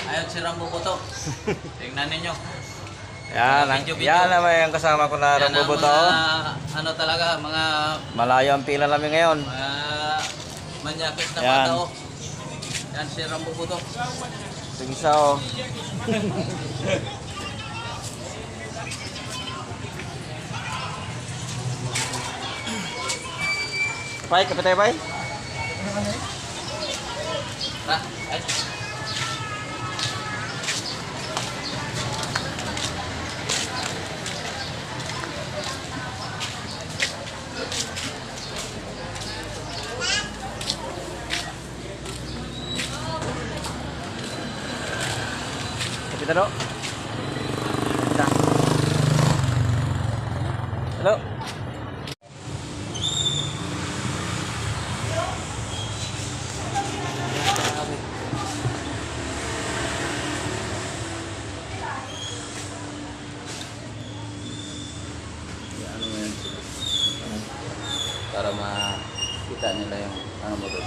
Ayun si Rambo Buto. Tingnan ninyo. Yan, yan naman yung kasama ko na Yan ang Rambo Buto. mga, ano talaga, mga Malayo ang pila namin ngayon. manyakis na Yan. patao. Yan si Rambo Buto. Tingsa oh. Pai, kape tayo, Pai? Ay. Kape tayo. Halo. Ano mo yun? Para makita nila yung ano mo doon.